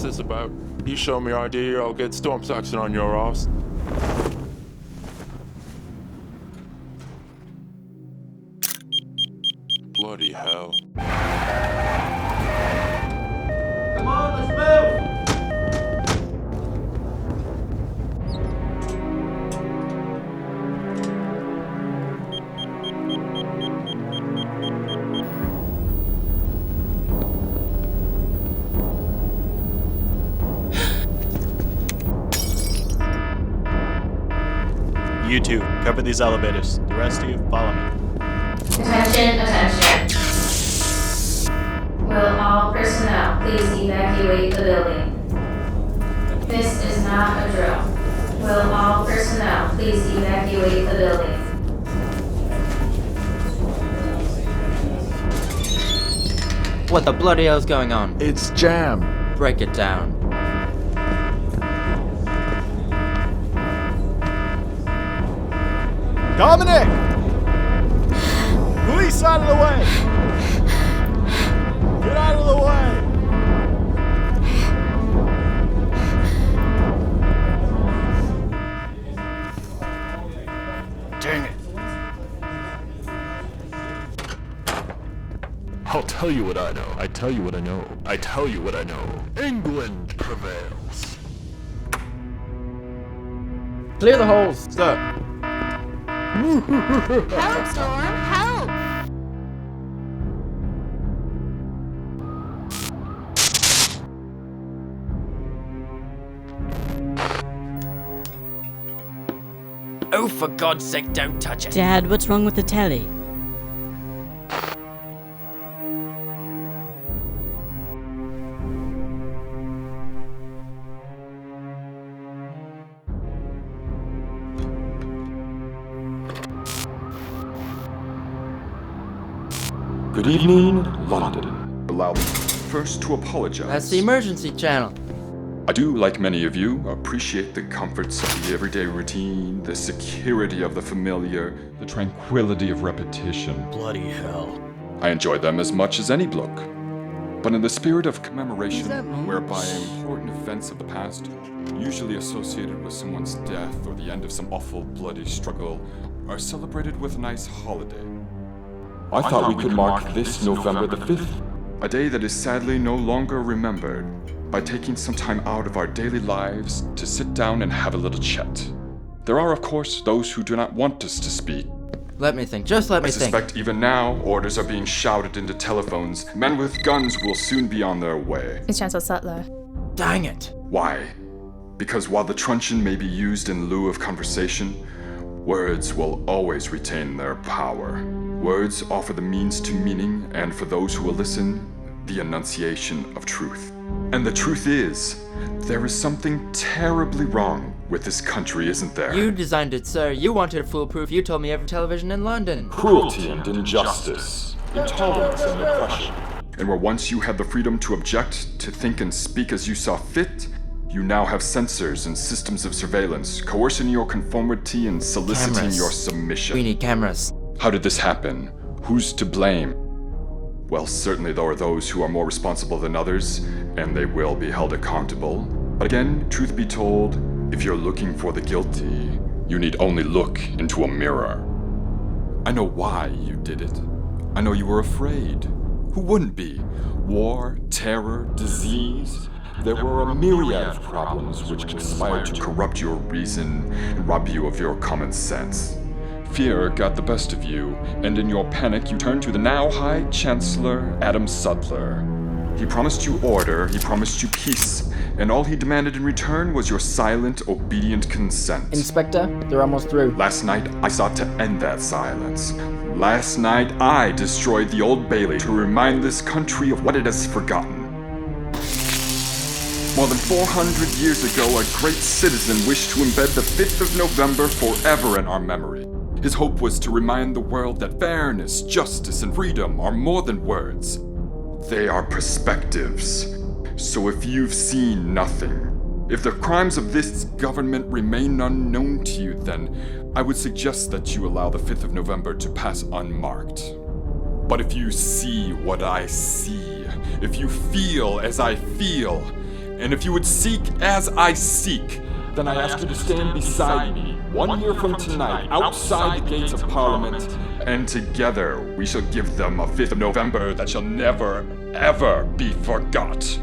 What's this about? You show me ID, I'll get storm suction on your ass. Bloody hell. Come on, let's move! You two, cover these elevators. The rest of you, follow me. Attention. Will all personnel please evacuate the building? This is not a drill. Will all personnel please evacuate the building? What the bloody hell's going on? It's jam. Break it down. Dominic! Police out of the way! Get out of the way! Dang it. I'll tell you what I know. I tell you what I know. I tell you what I know. England prevails. Clear the holes. Stop. Help, Storm! Help! Oh, for God's sake, don't touch it. Dad, what's wrong with the telly? Good evening, London. Allow me first to apologize. That's the emergency channel. I do, like many of you, appreciate the comforts of the everyday routine, the security of the familiar, the tranquility of repetition. Bloody hell. I enjoy them as much as any bloke. But in the spirit of commemoration, whereby important events of the past, usually associated with someone's death or the end of some awful bloody struggle, are celebrated with a nice holiday. I thought we could mark this November the 5th, a day that is sadly no longer remembered, by taking some time out of our daily lives to sit down and have a little chat. There are, of course, those who do not want us to speak. Let me think, just let me I think. suspect even now, orders are being shouted into telephones. Men with guns will soon be on their way. It's Chancellor Sutler. Dang it. Why? Because while the truncheon may be used in lieu of conversation, words will always retain their power. Words offer the means to meaning, and for those who will listen, the enunciation of truth. And the truth is, there is something terribly wrong with this country, isn't there? You designed it, sir. You wanted it foolproof. You told me every television in London. Cruelty and injustice, intolerance and oppression. And where once you had the freedom to object, to think and speak as you saw fit, you now have censors and systems of surveillance, coercing your conformity and soliciting Cameras. your submission. We need cameras. How did this happen? Who's to blame? Well, certainly there are those who are more responsible than others, and they will be held accountable. But again, truth be told, if you're looking for the guilty, you need only look into a mirror. I know why you did it. I know you were afraid. Who wouldn't be? War, terror, disease. There were a myriad of problems which conspired to corrupt your reason and rob you of your common sense. Fear got the best of you, and in your panic you turned to the now High Chancellor Adam Sutler. He promised you order, he promised you peace, and all he demanded in return was your silent, obedient consent. Inspector, they're almost through. Last night, I sought to end that silence. Last night, I destroyed the Old Bailey to remind this country of what it has forgotten. More than 400 years ago, a great citizen wished to embed the 5th of November forever in our memory. His hope was to remind the world that fairness, justice, and freedom are more than words. They are perspectives. So if you've seen nothing, if the crimes of this government remain unknown to you, then I would suggest that you allow the 5th of November to pass unmarked. But if you see what I see, if you feel as I feel, And if you would seek as I seek, then I ask you to stand beside me 1 year from tonight, outside the gates of Parliament, And together we shall give them a 5th of November that shall never, ever be forgot.